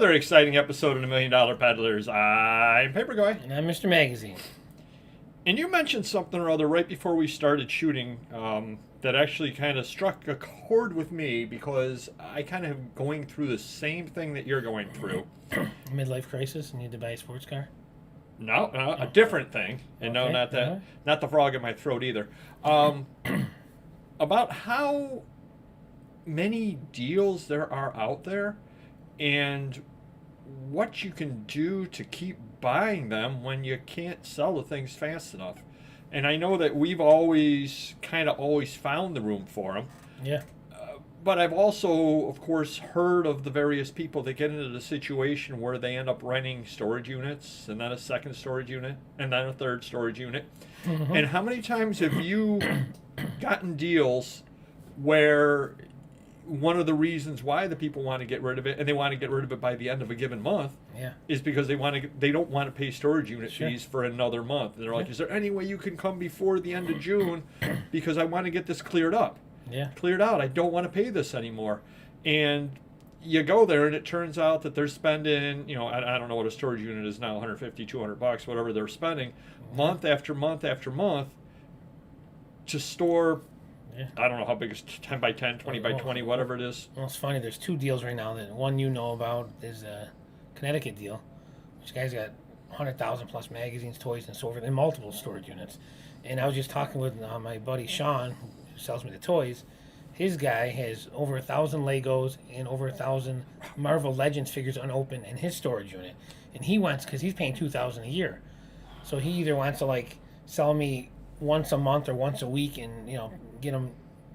another exciting episode of the $1 Million Peddlers. I'm Papergoy. And I'm Mr. Magazine. And you mentioned something or other right before we started shooting that actually kind of struck a chord with me because I kind of am going through the same thing that you're going through. Midlife crisis, need to buy a sports car? No, a different thing. And no, not that, not the frog in my throat either. About how many deals there are out there and what you can do to keep buying them when you can't sell the things fast enough. And I know that we've always found the room for them. Yeah. But I've also, of course, heard of the various people that get into the situation where they end up renting storage units and then a second storage unit and then a third storage unit. Mm-hmm. And how many times have you gotten deals where one of the reasons why the people want to get rid of it, and they want to get rid of it by the end of a given month, is because they don't want to pay storage unit fees for another month. And they're like, is there any way you can come before the end of June because I want to get this cleared up? Cleared out. I don't want to pay this anymore. And you go there and it turns out that they're spending, I don't know what a storage unit is now, $150, $200, whatever they're spending, month after month after month to store. I don't know how big it's 10 by 10, 20 by 20, whatever it is. Well, it's funny. There's two deals right now. That one you know about is a Connecticut deal. This guy's got 100,000 plus magazines, toys, and so forth, and multiple storage units. And I was just talking with my buddy Sean, who sells me the toys. His guy has over 1,000 Legos and over 1,000 Marvel Legends figures unopened in his storage unit. And he wants, because he's paying $2,000 a year, so he either wants to sell me once a month or once a week, and get them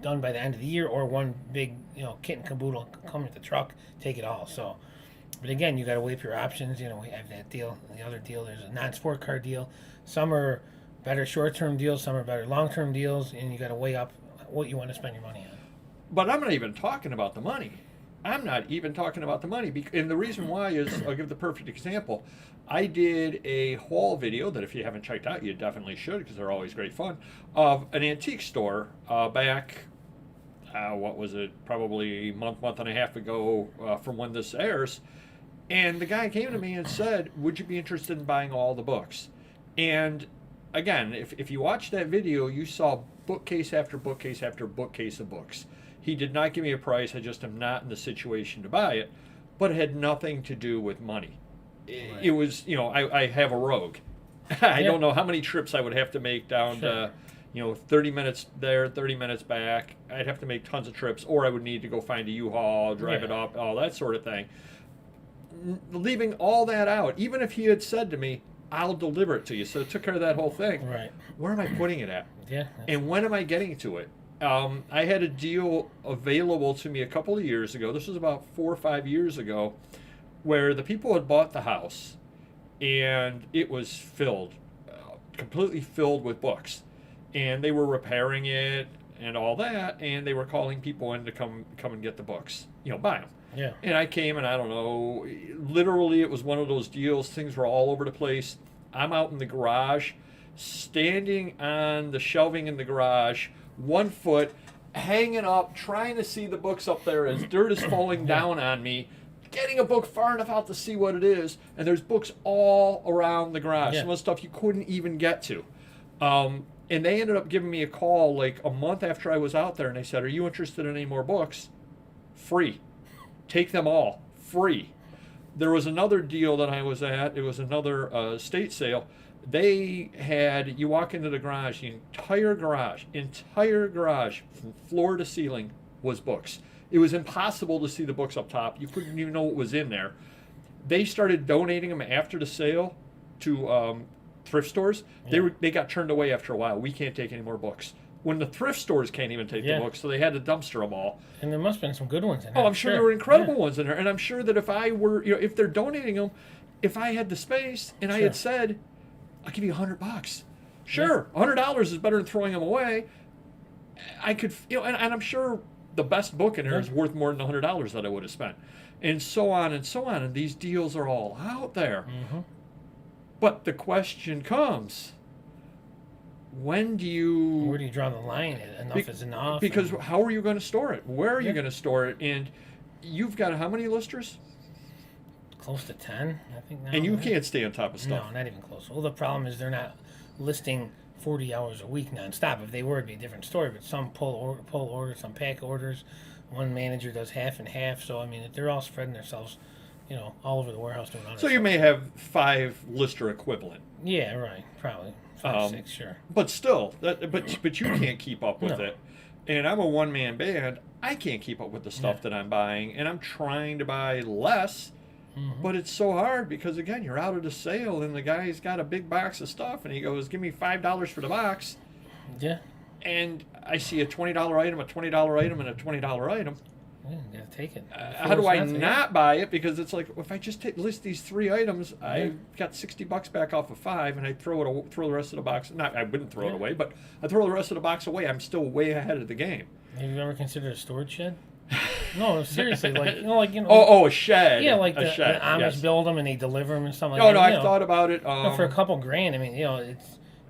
done by the end of the year, or one big kit and caboodle, come with the truck, take it all. So, but again, you got to weigh up your options. We have that deal. The other deal, there's a non-sport car deal. Some are better short-term deals, some are better long-term deals, and you got to weigh up what you want to spend your money on. But I'm not even talking about the money. And the reason why is, I'll give the perfect example. I did a haul video that if you haven't checked out, you definitely should, because they're always great fun, of an antique store back, what was it, probably a month and a half ago from when this airs. And the guy came to me and said, would you be interested in buying all the books? And again, if you watch that video, you saw bookcase after bookcase after bookcase of books. He did not give me a price. I just am not in the situation to buy it. But it had nothing to do with money. Right. It was, I have a Rogue. I don't know how many trips I would have to make down to, 30 minutes there, 30 minutes back. I'd have to make tons of trips, or I would need to go find a U-Haul, drive it up, all that sort of thing. Leaving all that out, even if he had said to me, I'll deliver it to you. So it took care of that whole thing. Right. Where am I putting it at? Yeah. And when am I getting to it? I had a deal available to me a couple of years ago. This was about 4 or 5 years ago, where the people had bought the house, and it was filled, completely filled with books. And they were repairing it and all that, and they were calling people in to come and get the books, buy them. Yeah. And I came, and I don't know, literally it was one of those deals. Things were all over the place. I'm out in the garage, standing on the shelving in the garage, 1 foot hanging up, trying to see the books up there as dirt is falling down on me, getting a book far enough out to see what it is, and there's books all around the garage. Some of the stuff you couldn't even get to. And they ended up giving me a call like a month after I was out there, and they said, are you interested in any more books? Free. Take them all. Free. There was another deal that I was at. It was another estate sale. They had, you walk into the garage, the entire garage, from floor to ceiling, was books. It was impossible to see the books up top. You couldn't even know what was in there. They started donating them after the sale to thrift stores. They got turned away after a while. We can't take any more books. When the thrift stores can't even take the books, so they had to dumpster them all. And there must have been some good ones in there. Oh, I'm sure there were incredible ones in there. And I'm sure that if I were, if they're donating them, if I had the space and I had said, I'll give you $100. Sure, $100 is better than throwing them away. I could, and I'm sure the best book in there is worth more than the $100 that I would have spent, and so on and so on. And these deals are all out there. Mm-hmm. But the question comes: where do you draw the line? Enough is enough. Because how are you going to store it? Where are you going to store it? And you've got how many listers? close to 10, I think now. And you right? can't stay on top of stuff. No, not even close. Well, the problem is they're not listing 40 hours a week nonstop. If they were, it'd be a different story. But some pull orders, some pack orders. One manager does half and half. So I mean, they're all spreading themselves, all over the warehouse doing other So you stuff. may have 5 lister equivalent. Yeah, right. Probably 5, 6, sure. But still, but you can't keep up with No. it. And I'm a one-man band. I can't keep up with the stuff Yeah. that I'm buying, and I'm trying to buy less. Mm-hmm. But it's so hard because, again, you're out at a sale, and the guy's got a big box of stuff, and he goes, "Give me $5 for the box." Yeah. And I see a $20 item, a $20 item, and a $20 item. Yeah, you gotta take it. How do I Force not buy it? Because it's like, if I just list these 3 items, I got $60 back off of 5, and I throw the rest of the box. Not, I wouldn't throw it away, but I throw the rest of the box away. I'm still way ahead of the game. Have you ever considered a storage shed? No, seriously, Oh, a shed. Yeah, like a the shed. Amish yes. build them and they deliver them and stuff like No, that. no, I've thought about it. For a couple grand, I mean,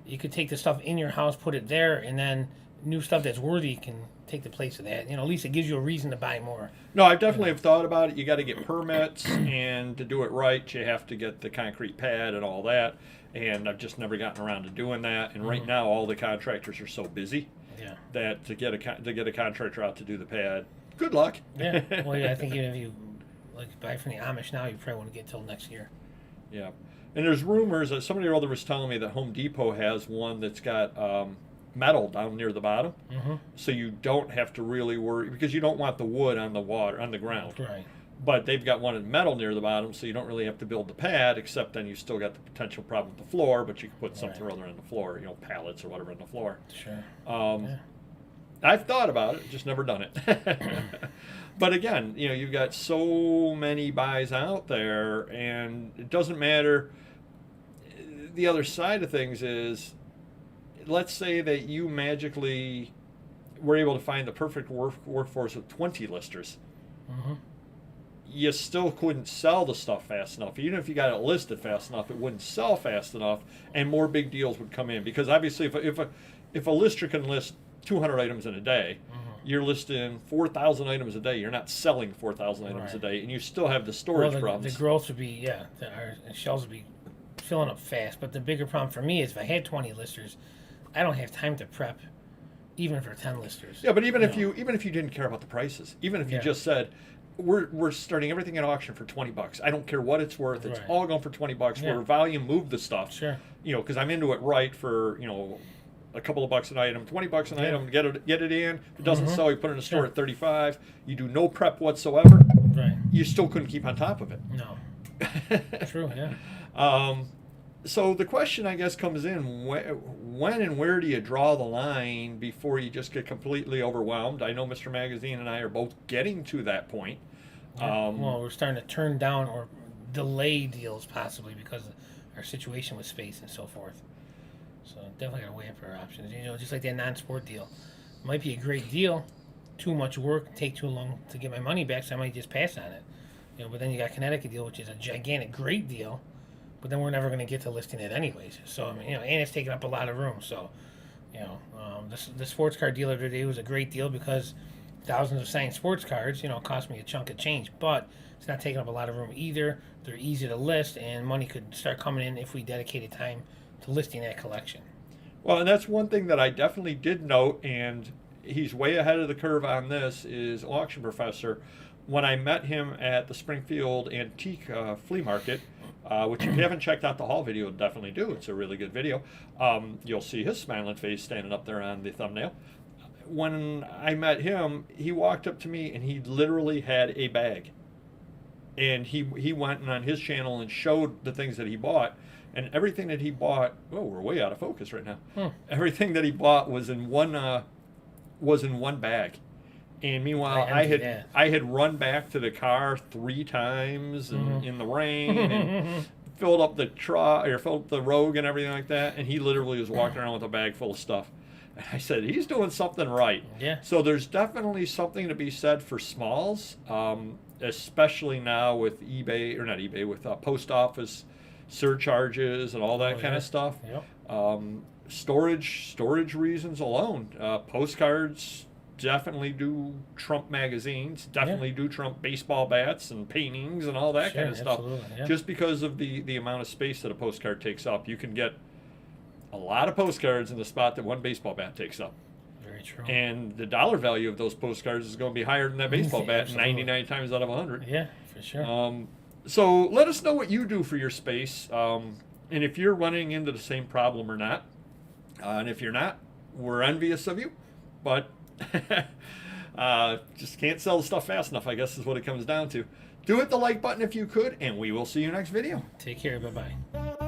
you could take the stuff in your house, put it there, and then new stuff that's worthy can take the place of that. At least it gives you a reason to buy more. No, I definitely have thought about it. You got to get permits, and to do it right, you have to get the concrete pad and all that. And I've just never gotten around to doing that. And right now, all the contractors are so busy Yeah. that to get a contractor out to do the pad, good luck. Yeah. Well, yeah, I think even if you buy from the Amish now, you probably won't get till next year. Yeah. And there's rumors that somebody or other was telling me that Home Depot has one that's got metal down near the bottom, so you don't have to really worry, because you don't want the wood on the ground. Right. But they've got one in metal near the bottom, so you don't really have to build the pad, except then you still got the potential problem with the floor, but you can put something or other on the floor, pallets or whatever on the floor. Sure. Yeah. I've thought about it, just never done it. But again, you've got so many buys out there, and it doesn't matter. The other side of things is, let's say that you magically were able to find the perfect workforce of 20 listers. You still couldn't sell the stuff fast enough. Even if you got it listed fast enough, it wouldn't sell fast enough, and more big deals would come in. Because obviously, if a lister can list 200 items in a day, you're listing 4,000 items a day. You're not selling 4,000 items a day, and you still have the storage problems. The growth would be, our shelves would be filling up fast. But the bigger problem for me is if I had 20 listers, I don't have time to prep, even for 10 listers. Yeah, but even if you didn't care about the prices, even if you just said, we're starting everything at auction for $20. I don't care what it's worth. It's all going for $20. Yeah. We're volume move the stuff. Sure. Because I'm into it right for a couple of bucks an item, $20 an item. Get it in. If it doesn't sell, you put it in the store at $35. You do no prep whatsoever. Right. You still couldn't keep on top of it. No. True. Yeah. So the question, I guess, comes in: when and where do you draw the line before you just get completely overwhelmed? I know Mr. Magazine and I are both getting to that point. Yeah. Well, we're starting to turn down or delay deals possibly because of our situation with space and so forth. So definitely got to weigh up our options. Just like that non-sport deal. Might be a great deal. Too much work, take too long to get my money back, so I might just pass on it. But then you got Connecticut deal, which is a gigantic, great deal. But then we're never going to get to listing it anyways. So, and it's taking up a lot of room. So, the sports card dealer today was a great deal because thousands of signed sports cards, cost me a chunk of change. But it's not taking up a lot of room either. They're easy to list, and money could start coming in if we dedicated time to listing that collection. Well, and that's one thing that I definitely did note, and he's way ahead of the curve on this, is Auction Professor. When I met him at the Springfield Antique Flea Market, which if you haven't checked out the haul video, definitely do. It's a really good video. You'll see his smiling face standing up there on the thumbnail. When I met him, he walked up to me and he literally had a bag. And he went on his channel and showed the things that he bought. And everything that he bought, we're way out of focus right now. Everything that he bought was in one bag. And meanwhile, I had run back to the car 3 times in the rain and filled up the Rogue and everything like that. And he literally was walking around with a bag full of stuff. And I said, he's doing something right. Yeah. So there's definitely something to be said for smalls, especially now with with post office surcharges and all that kind of stuff. Yep. Storage reasons alone. Postcards definitely do trump magazines, definitely do trump baseball bats and paintings and all that Sure, kind of stuff. absolutely, yeah. Just because of the amount of space that a postcard takes up. You can get a lot of postcards in the spot that one baseball bat takes up. Very true. And the dollar value of those postcards is going to be higher than that baseball bat Absolutely. 99 times out of 100. Yeah, for sure. So let us know what you do for your space, and if you're running into the same problem or not. And if you're not, we're envious of you, but just can't sell the stuff fast enough, I guess is what it comes down to. Do hit the like button if you could, and we will see you next video. Take care. Bye-bye.